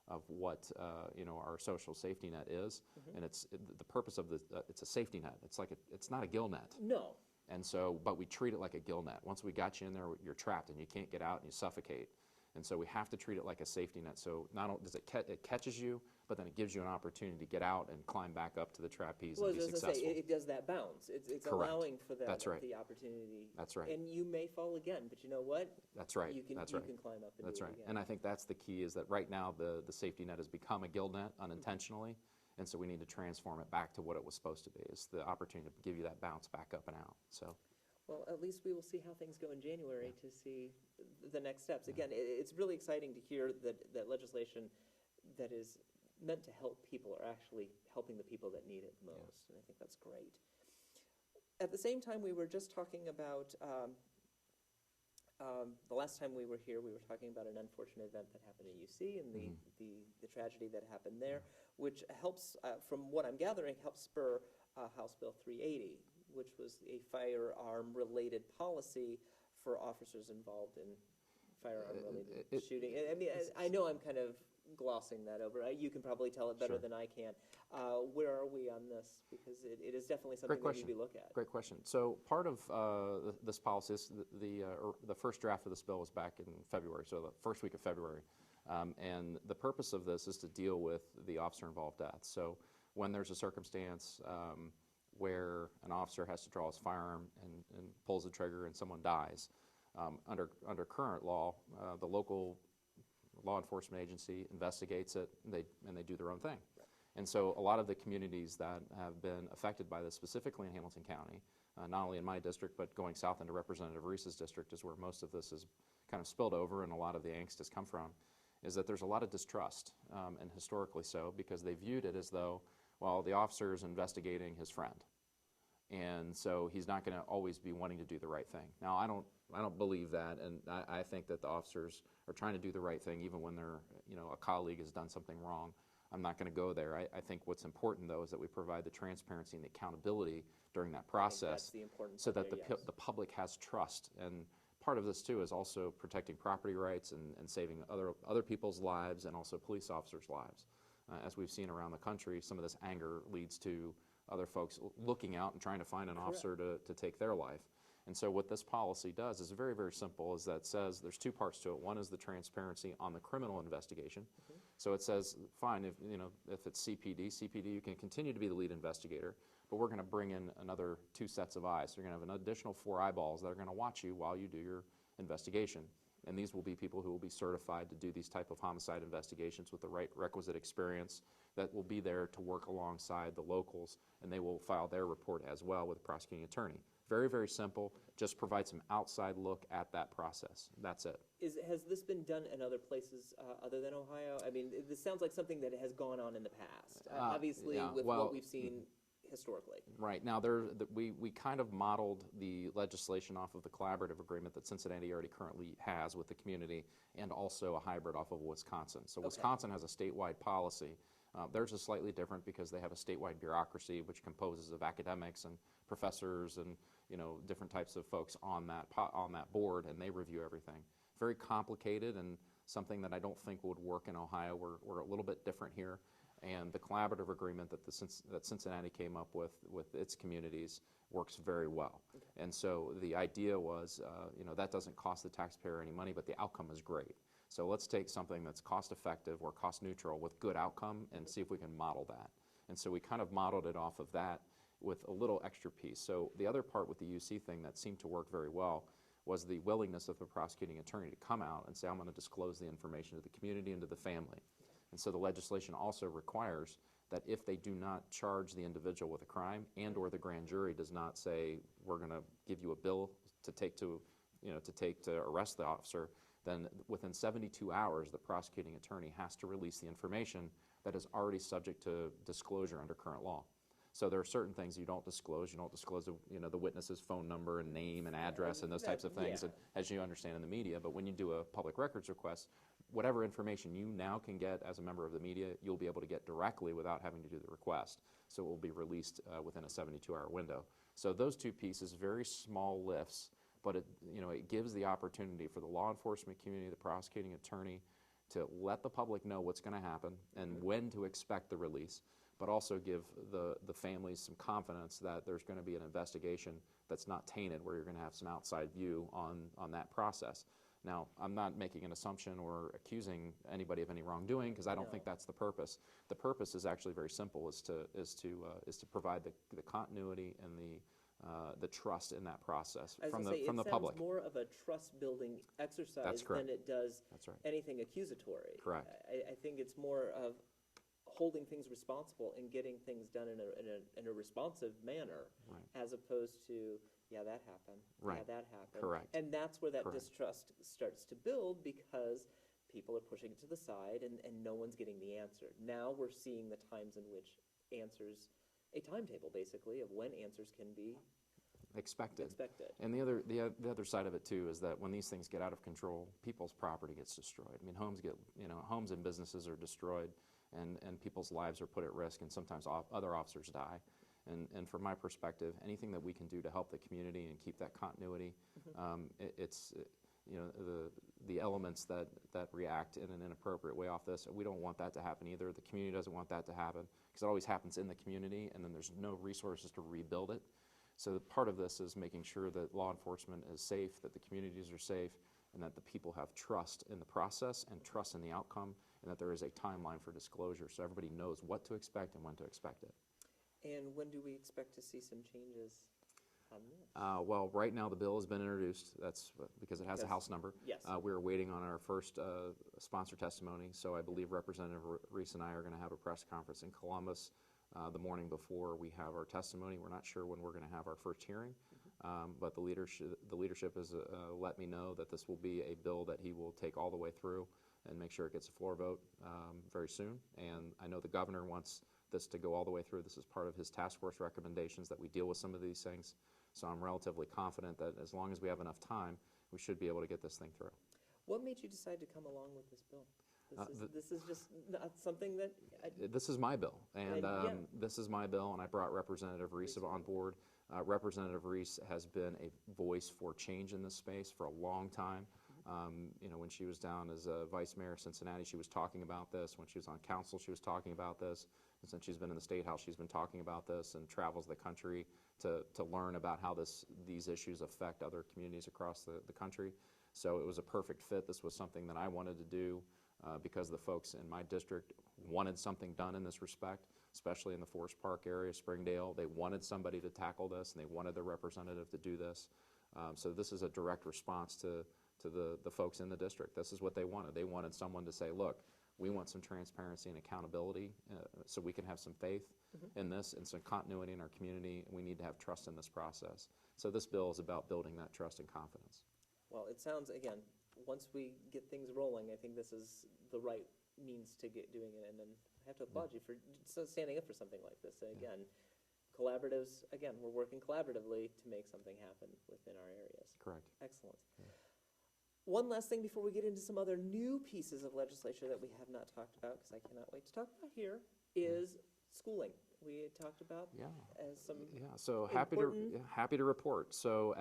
B: of what you know, our social safety net is, and the purpose of it's a safety net. It's not a gill net.
A: No.
B: And so, but we treat it like a gill net. Once we got you in there, you're trapped and you can't get out and you suffocate. And so we have to treat it like a safety net. So not only does it catches you, but then it gives you an opportunity to get out and climb back up to the trapeze and be
A: As I
B: successful.
A: say, it does that bounce. It's
B: Correct.
A: allowing for that,
B: That's right.
A: the opportunity.
B: That's right.
A: And you may fall again, but you know what?
B: That's right.
A: You can
B: That's
A: you
B: right.
A: can climb up and
B: That's
A: do
B: right.
A: it again.
B: And I think that's the key, is that right now the safety net has become a gill net unintentionally. And so we need to transform it back to what it was supposed to be, is the opportunity to give you that bounce back up and out. So.
A: Well, at least we will see how things go in January to see the next steps. Again, it's really exciting to hear that legislation that is meant to help people are actually helping the people that need it most, and I think that's great. At the same time, we were just talking about, the last time we were here, we were talking about an unfortunate event that happened at UC and the tragedy that happened there, which helps, from what I'm gathering, helps spur House Bill 380, which was a firearm-related policy for officers involved in firearm-related shooting. I mean, I know I'm kind of glossing that over. You can probably tell it better
B: Sure.
A: than I can. Where are we on this? Because it is definitely something that we look at.
B: Great question. So part of this policy, the first draft of this bill was back in February, so the first week of February. And the purpose of this is to deal with the officer-involved death. So when there's a circumstance where an officer has to draw his firearm and pulls the trigger and someone dies, under current law, the local law enforcement agency investigates it, and they do their own thing. Right. And so a lot of the communities that have been affected by this, specifically in Hamilton County, not only in my district, but going south into Representative Reese's district is where most of this is kind of spilled over and a lot of the angst has come from, is that there's a lot of distrust, and historically so, because they viewed it as though, well, the officer is investigating his friend. And so he's not going to always be wanting to do the right thing. Now, I don't believe that, and I think that the officers are trying to do the right thing even when a colleague has done something wrong. I'm not going to go there. I think what's important, though, is that we provide the transparency and the accountability during that process, so that the public has trust. And part of this, too, is also protecting property rights and saving other people's lives and also police officers' lives. As we've seen around the country, some of this anger leads to other folks looking out and trying to find an officer to take their life. And so what this policy does is very, very simple, is that it says there's two parts to it. One is the transparency on the criminal investigation. So it says, fine, if it's CPD, you can continue to be the lead investigator, but we're going to bring in another 2 sets of eyes. So you're going to have an additional 4 eyeballs that are going to watch you while you do your investigation. And these will be people who will be certified to do these type of homicide investigations with the requisite experience, that will be there to work alongside the locals, and they will file their report as well with the prosecuting attorney. Very, very simple. Just provide some outside look at that process. That's it.
A: Has this been done in other places other than Ohio? I mean, this sounds like something that has gone on in the past, obviously, with what we've seen historically.
B: Right. Now, we kind of modeled the legislation off of the collaborative agreement that Cincinnati already currently has with the community, and also a hybrid off of Wisconsin. So Wisconsin has a statewide policy. Theirs is slightly different because they have a statewide bureaucracy which composes of academics and professors and different types of folks on that board, and they review everything. Very complicated, and something that I don't think would work in Ohio. We're a little bit different here. And the collaborative agreement that Cincinnati came up with its communities works very well. Okay. And so the idea was, that doesn't cost the taxpayer any money, but the outcome is great. So let's take something that's cost effective or cost neutral with good outcome and see if we can model that. And so we kind of modeled it off of that with a little extra piece. So the other part with the UC thing that seemed to work very well was the willingness of the prosecuting attorney to come out and say, I'm going to disclose the information to the community and to the family. And so the legislation also requires that if they do not charge the individual with a crime, and or the grand jury does not say, we're going to give you a bill to take to arrest the officer, then within 72 hours, the prosecuting attorney has to release the information that is already subject to disclosure under current law. So there are certain things you don't disclose. You don't disclose the witness's phone number and name and address and those types of things,
A: yeah.
B: and, as you understand in the media. But when you do a public records request, whatever information you now can get as a member of the media, you'll be able to get directly without having to do the request. So it will be released within a 72-hour window. So those two pieces, very small lifts, but it gives the opportunity for the law enforcement community, the prosecuting attorney, to let the public know what's going to happen and when to expect the release, but also give the families some confidence that there's going to be an investigation that's not tainted, where you're going to have some outside view on that process. Now, I'm not making an assumption or accusing anybody of any wrongdoing, because I don't think that's the purpose. The purpose is actually very simple: is to provide the continuity and the trust in that process from the public.
A: It sounds more of a trust-building exercise than it does anything accusatory.
B: Correct.
A: I think it's more of holding things responsible and getting things done in a responsive manner, as opposed to, yeah, that happened.
B: Right.
A: Yeah, that happened.
B: Correct.
A: And that's where that
B: Correct.
A: distrust starts to build, because people are pushing it to the side and no one's getting the answer. Now we're seeing the times in which a timetable basically of when answers can be
B: expected.
A: expected.
B: And the other side of it too is that when these things get out of control, people's property gets destroyed. I mean, homes and businesses are destroyed, and people's lives are put at risk, and sometimes other officers die. And from my perspective, anything that we can do to help the community and keep that continuity, the elements that react in an inappropriate way off this, we don't want that to happen either. The community doesn't want that to happen, because it always happens in the community, and then there's no resources to rebuild it. So part of this is making sure that law enforcement is safe, that the communities are safe, and that the people have trust in the process and trust in the outcome, and that there is a timeline for disclosure, so everybody knows what to expect and when to expect it.
A: And when do we expect to see some changes on this?
B: Well, right now the bill has been introduced. That's because it has a House number.
A: Yes.
B: We're waiting on our first sponsor testimony, so I believe Representative Reese and I are going to have a press conference in Columbus the morning before we have our testimony. We're not sure when we're going to have our first hearing, but the leadership has let me know that this will be a bill that he will take all the way through and make sure it gets a floor vote very soon. And I know the governor wants this to go all the way through. This is part of his task force recommendations, that we deal with some of these things. So I'm relatively confident that as long as we have enough time, we should be able to get this thing through.
A: What made you decide to come along with this bill? This is just not something that...
B: This is my bill, and
A: yeah.
B: This is my bill, and I brought Representative Reese on board. Representative Reese has been a voice for change in this space for a long time. When she was down as a vice mayor of Cincinnati, she was talking about this. When she was on council, she was talking about this. And since she's been in the State House, she's been talking about this, and travels the country to learn about how these issues affect other communities across the country. So it was a perfect fit. This was something that I wanted to do because the folks in my district wanted something done in this respect, especially in the Forest Park area, Springdale. They wanted somebody to tackle this, and they wanted their representative to do this. So this is a direct response to the folks in the district. This is what they wanted. They wanted someone to say, look, we want some transparency and accountability so we can have some faith in this and some continuity in our community, and we need to have trust in this process. So this bill is about building that trust and confidence.
A: Well, it sounds, again, once we get things rolling, I think this is the right means to get doing it. And then I have to applaud you for standing up for something like this. And again, collaboratives, again, we're working collaboratively to make something happen within our areas.
B: Correct.
A: Excellent. Yeah. One last thing before we get into some other new pieces of legislation that we have not talked about, because I cannot wait to talk about here, is schooling. We had talked about as some
B: so happy to report. So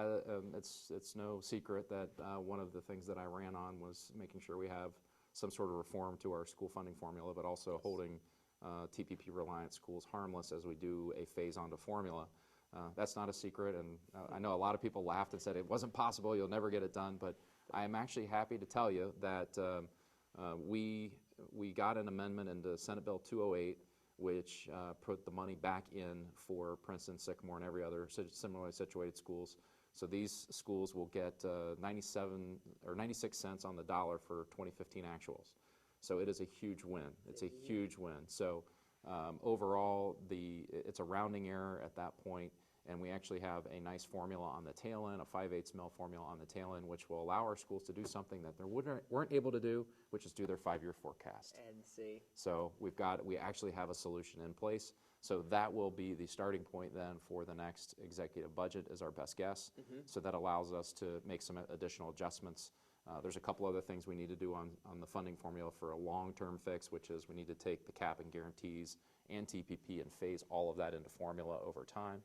B: it's no secret that one of the things that I ran on was making sure we have some sort of reform to our school funding formula, but also holding TPP reliant schools harmless as we do a phase onto formula. That's not a secret, and I know a lot of people laughed and said it wasn't possible, you'll never get it done, but I am actually happy to tell you that we got an amendment into Senate Bill 208, which put the money back in for Princeton, Sycamore, and every other similarly situated schools. So these schools will get 97 or 96 cents on the dollar for 2015 actuals. So it is a huge win. It's a huge win. So overall, it's a rounding error at that point, and we actually have a nice formula on the tail end, a 5/8 mil formula on the tail end, which will allow our schools to do something that they weren't able to do, which is do their 5-year forecast.
A: And see.
B: So we actually have a solution in place. So that will be the starting point then for the next executive budget is our best guess. So that allows us to make some additional adjustments. There's a couple other things we need to do on the funding formula for a long-term fix, which is we need to take the cap and guarantees and TPP and phase all of that into formula over time.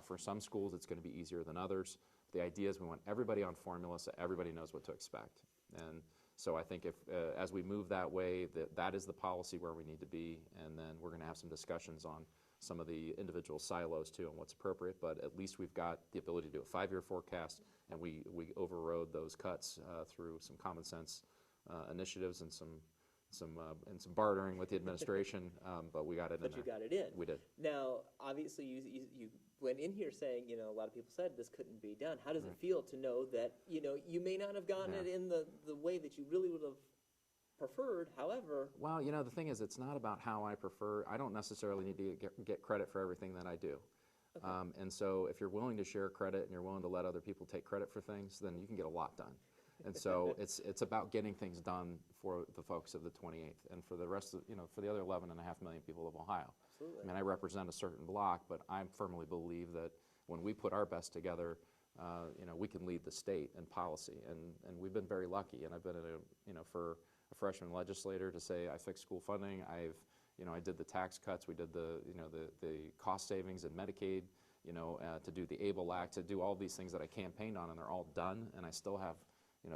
B: For some schools, it's going to be easier than others. The idea is we want everybody on formula so everybody knows what to expect. And so I think if, as we move that way, that is the policy where we need to be, and then we're going to have some discussions on some of the individual silos too and what's appropriate, but at least we've got the ability to do a 5-year forecast, and we overrode those cuts through some common sense initiatives and some bartering with the administration, but we got it in there.
A: But you got it in.
B: We did.
A: Now, obviously, you went in here saying, a lot of people said this couldn't be done. How does it feel to know that, you may not have gotten it in the way that you really would have preferred, however?
B: Well, the thing is, it's not about how I prefer. I don't necessarily need to get credit for everything that I do. Okay. And so if you're willing to share credit and you're willing to let other people take credit for things, then you can get a lot done. And so it's about getting things done for the folks of the 28th and for the rest of, for the other 11.5 million people of Ohio.
A: Absolutely.
B: I mean, I represent a certain block, but I firmly believe that when we put our best together, we can lead the state in policy. And we've been very lucky. And I've been for a freshman legislator to say I fixed school funding. I did the tax cuts. We did the cost savings in Medicaid. To do the ABLE Act, to do all these things that I campaigned on, and they're all done. And I still have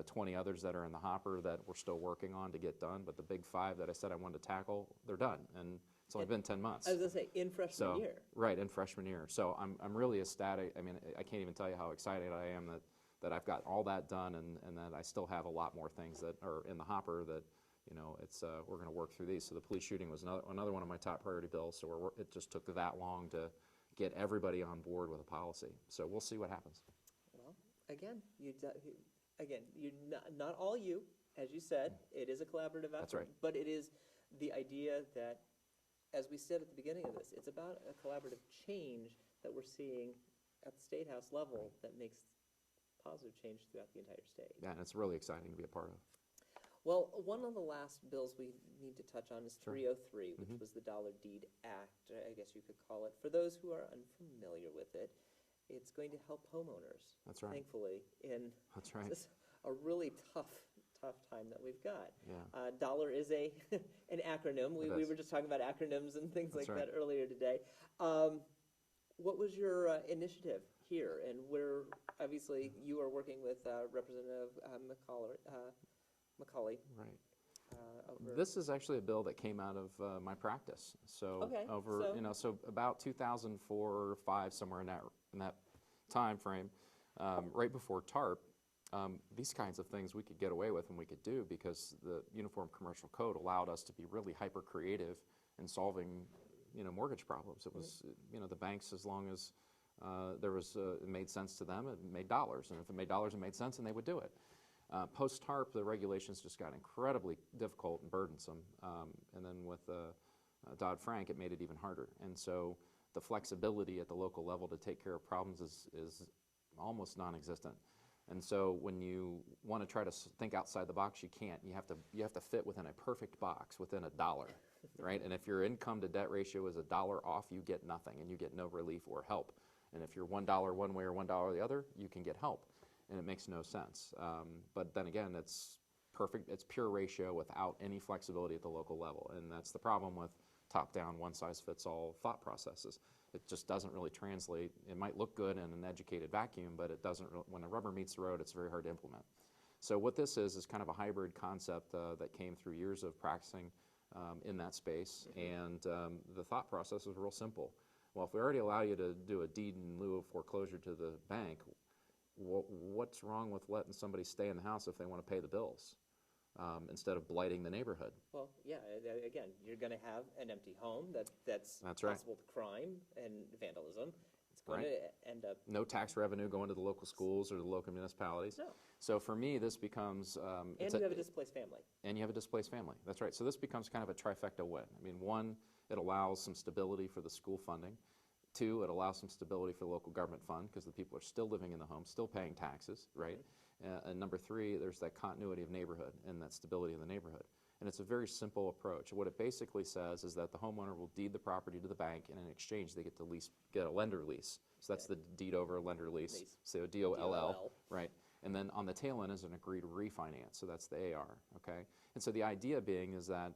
B: 20 others that are in the hopper that we're still working on to get done, but the big 5 that I said I wanted to tackle, they're done, and it's only been 10 months.
A: I was going to say, in freshman year.
B: Right, in freshman year. So I'm really ecstatic. I mean, I can't even tell you how excited I am that I've got all that done, and that I still have a lot more things that are in the hopper that, we're going to work through these. So the police shooting was another one of my top priority bills, so it just took that long to get everybody on board with a policy. So we'll see what happens.
A: Well, again, you're not all you, as you said. It is a collaborative effort.
B: That's right.
A: But it is the idea that, as we said at the beginning of this, it's about a collaborative change that we're seeing at the State House level that makes positive change throughout the entire state.
B: Yeah, and it's really exciting to be a part of.
A: Well, one of the last bills we need to touch on is
B: Sure.
A: 303, which was the Dollar Deed Act, I guess you could call it. For those who are unfamiliar with it, it's going to help homeowners.
B: That's right.
A: Thankfully, in
B: That's right.
A: this a really tough time that we've got.
B: Yeah.
A: Dollar is an acronym. We were just talking about acronyms and things
B: That's
A: like
B: right.
A: that earlier today. What was your initiative here? And where, obviously, you are working with Representative McCauley.
B: Right.
A: Over.
B: This is actually a bill that came out of my practice. So
A: Okay,
B: so about 2004 or 5, somewhere in that time frame, right before TARP, these kinds of things we could get away with and we could do because the Uniform Commercial Code allowed us to be really hyper creative in solving mortgage problems. It was the banks, as long as it made sense to them, it made dollars, and if it made dollars, it made sense, and they would do it. Post-TARP, the regulations just got incredibly difficult and burdensome, and then with Dodd-Frank, it made it even harder. And so the flexibility at the local level to take care of problems is almost non-existent. And so when you want to try to think outside the box, you can't. You have to fit within a perfect box, within $1, right? And if your income to debt ratio is $1 off, you get nothing, and you get no relief or help. And if you're $1 one way or $1 the other, you can get help. And it makes no sense. But then again, it's perfect. It's pure ratio without any flexibility at the local level. And that's the problem with top-down, one-size-fits-all thought processes. It just doesn't really translate. It might look good in an educated vacuum, but it doesn't. When the rubber meets the road, it's very hard to implement. So what this is kind of a hybrid concept that came through years of practicing in that space. And the thought process was real simple. Well, if we already allow you to do a deed in lieu of foreclosure to the bank, what's wrong with letting somebody stay in the house if they want to pay the bills instead of blighting the neighborhood?
A: Well, yeah, again, you're going to have an empty home that's
B: right.
A: possible to crime and vandalism. It's going to end up...
B: No tax revenue going to the local schools or the local municipalities.
A: No.
B: So for me, this becomes...
A: and you have a displaced family.
B: And you have a displaced family. That's right. So this becomes kind of a trifecta win. I mean, 1, it allows some stability for the school funding. 2, it allows some stability for the local government fund because the people are still living in the home, still paying taxes, right? And number 3, there's that continuity of neighborhood and that stability of the neighborhood. And it's a very simple approach. What it basically says is that the homeowner will deed the property to the bank, and in exchange they get to get a lender lease. So that's the deed over lender lease, so DOLL,
A: DOLL.
B: right? And then on the tail end is an agreed refinance, so that's the AR, okay? And so the idea being is that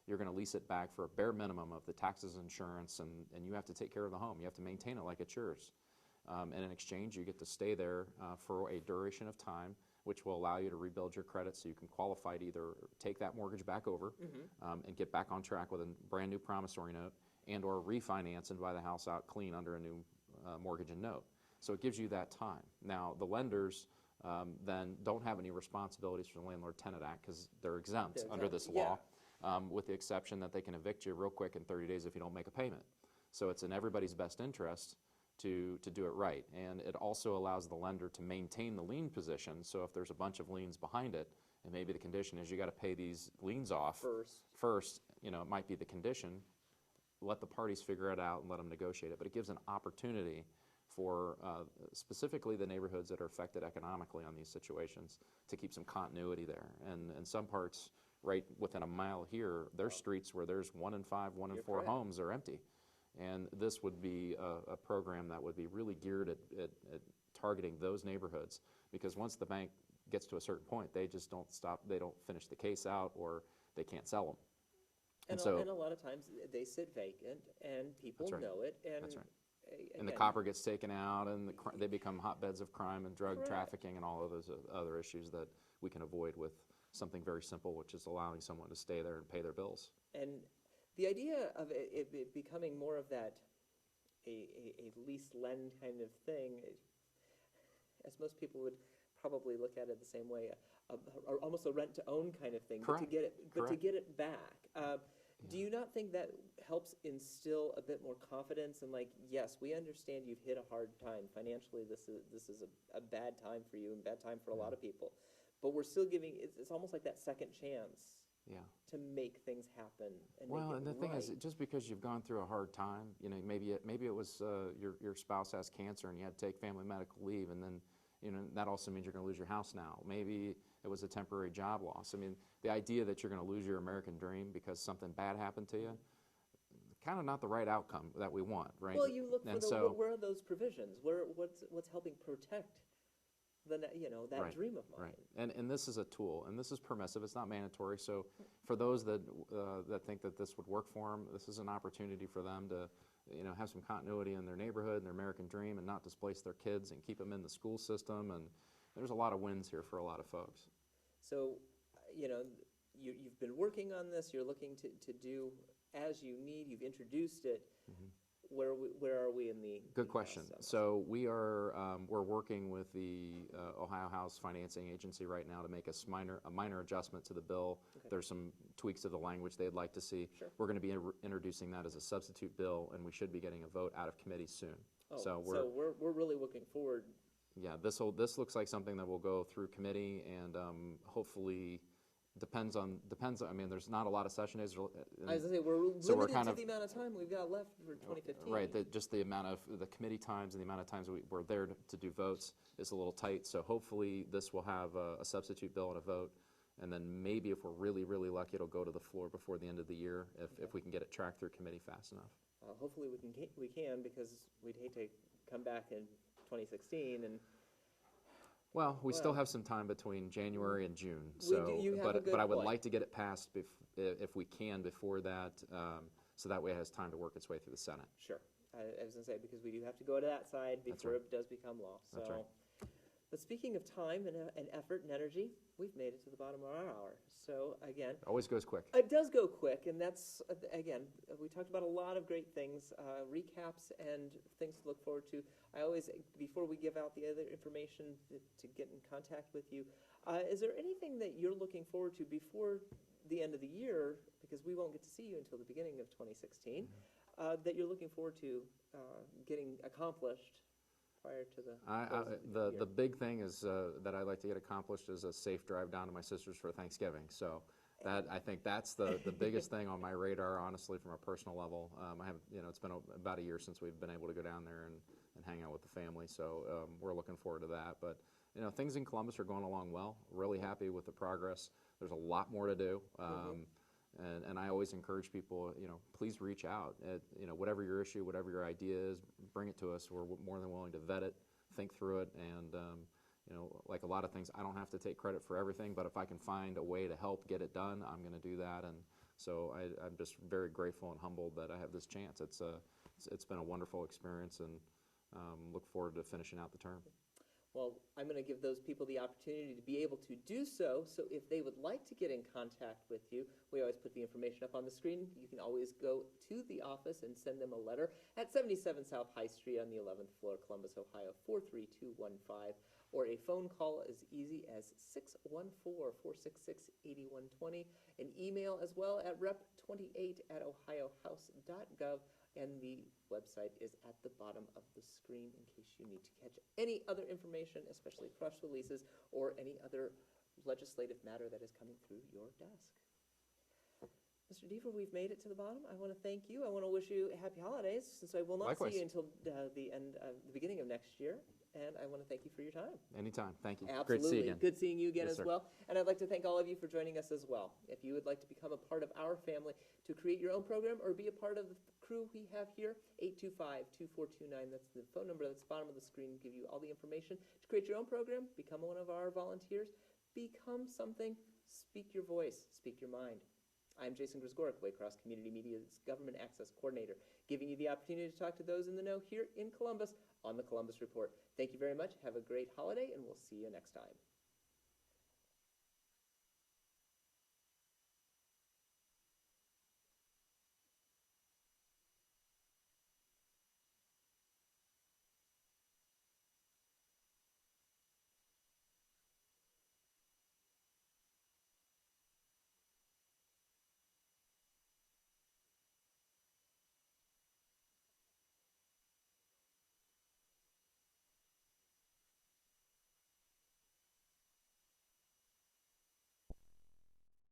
B: you're going to lease it back for a bare minimum of the taxes, insurance, and you have to take care of the home. You have to maintain it like it's yours. And in exchange, you get to stay there for a duration of time, which will allow you to rebuild your credit so you can qualify to either take that mortgage back over and get back on track with a brand new promissory note, and or refinance and buy the house out clean under a new mortgage and note. So it gives you that time. Now, the lenders then don't have any responsibilities for the Landlord-Tenant Act because they're exempt under this law, with the exception that they can evict you real quick in 30 days if you don't make a payment. So it's in everybody's best interest to do it right. And it also allows the lender to maintain the lien position. So if there's a bunch of liens behind it, and maybe the condition is you got to pay these liens off first, you know, it might be the condition, let the parties figure it out and let them negotiate it. But it gives an opportunity for specifically the neighborhoods that are affected economically on these situations to keep some continuity there. And in some parts, right within a mile here, there's streets where there's 1 in 5, 1 in 4 homes are empty. And this would be a program that would be really geared at targeting those neighborhoods, because once the bank gets to a certain point, they just don't stop, they don't finish the case out, or they can't sell them.
A: And a lot of times they sit vacant and people know it. And
B: that's right. And the copper gets taken out, and they become hotbeds of crime and drug trafficking and all of those other issues that we can avoid with something very simple, which is allowing someone to stay there and pay their bills.
A: And the idea of it becoming more of that, a lease-lend kind of thing, as most people would probably look at it the same way, or almost a rent-to-own kind of thing, but to get it back. Do you not think that helps instill a bit more confidence in, like, yes, we understand you've hit a hard time financially. This is a bad time for you and bad time for a lot of people, but we're still giving. It's almost like that second chance. To make things happen. And
B: the thing is, just because you've gone through a hard time, you know, maybe it was your spouse has cancer and you had to take family medical leave, and then, you know, that also means you're going to lose your house now. Maybe it was a temporary job loss. I mean, the idea that you're going to lose your American dream because something bad happened to you, kind of not the right outcome that we want, right?
A: Well, you look for where are those provisions? What's helping protect that dream of mine.
B: Right, and this is a tool, and this is permissive. It's not mandatory. So, for those that think that this would work for them, this is an opportunity for them to, you know, have some continuity in their neighborhood and their American dream, and not displace their kids and keep them in the school system. And there's a lot of wins here for a lot of folks.
A: So, you know, you've been working on this. You're looking to do as you need. You've introduced it. Where are we in the
B: Good question. So we are we're working with the Ohio House Financing Agency right now to make a minor adjustment to the bill. There's some tweaks of the language they'd like to see. We're going to be introducing that as a substitute bill, and we should be getting a vote out of committee soon.
A: So we're really looking forward.
B: Yeah, this looks like something that will go through committee, and hopefully. Depends on. I mean, there's not a lot of session days.
A: I was going to say, we're limited to the amount of time we've got left for 2015.
B: Right, just the amount of the committee times and the amount of times we're there to do votes is a little tight. So hopefully this will have a substitute bill and a vote, and then maybe if we're really, really lucky, it'll go to the floor before the end of the year if we can get it tracked through committee fast enough.
A: Hopefully we can, because we'd hate to come back in 2016 and.
B: Well, we still have some time between January and June, so but I would like to get it passed if we can before that, so that way it has time to work its way through the Senate.
A: Sure, I was going to say, because we do have to go to that side before it does become law. So.
B: That's right.
A: But speaking of time and effort and energy, we've made it to the bottom of our hour. So again,
B: it always goes quick.
A: It does go quick, and that's again, we talked about a lot of great things, recaps and things to look forward to. I always, before we give out the other information to get in contact with you, is there anything that you're looking forward to before the end of the year, because we won't get to see you until the beginning of 2016, that you're looking forward to getting accomplished? Prior to
B: the big thing is that I like to get accomplished is a safe drive down to my sister's for Thanksgiving. So that I think that's the biggest thing on my radar, honestly, from a personal level. I have, you know, it's been about a year since we've been able to go down there and hang out with the family. So we're looking forward to that. But things in Columbus are going along well. Really happy with the progress. There's a lot more to do. And I always encourage people, please reach out. Whatever your issue, whatever your idea is, bring it to us. We're more than willing to vet it, think through it, and like a lot of things, I don't have to take credit for everything, but if I can find a way to help get it done, I'm going to do that. And so I'm just very grateful and humbled that I have this chance. It's been a wonderful experience, and look forward to finishing out the term.
A: Well, I'm going to give those people the opportunity to be able to do so. So if they would like to get in contact with you, we always put the information up on the screen. You can always go to the office and send them a letter at 77 South High Street on the 11th floor, Columbus, Ohio, 43215, or a phone call as easy as 614-466-8120, an email as well at rep28@ohiohouse.gov. And the website is at the bottom of the screen in case you need to catch any other information, especially press releases or any other legislative matter that is coming through your desk. Mr. Deaver, we've made it to the bottom. I want to thank you. I want to wish you happy holidays, since I will not
B: Likewise.
A: see you until the beginning of next year. And I want to thank you for your time.
B: Anytime. Thank you.
A: Absolutely.
B: Great to see you again.
A: Good seeing you again
B: Yes,
A: as
B: sir.
A: well. And I'd like to thank all of you for joining us as well. If you would like to become a part of our family, to create your own program or be a part of the crew we have here, 825-2429. That's the phone number that's bottom of the screen. Give you all the information to create your own program, become one of our volunteers, become something, speak your voice, speak your mind. I'm Jason Grzgorek, Waycross Community Media's Government Access Coordinator, giving you the opportunity to talk to those in the know here in Columbus on the Columbus Report. Thank you very much. Have a great holiday, and we'll see you next time.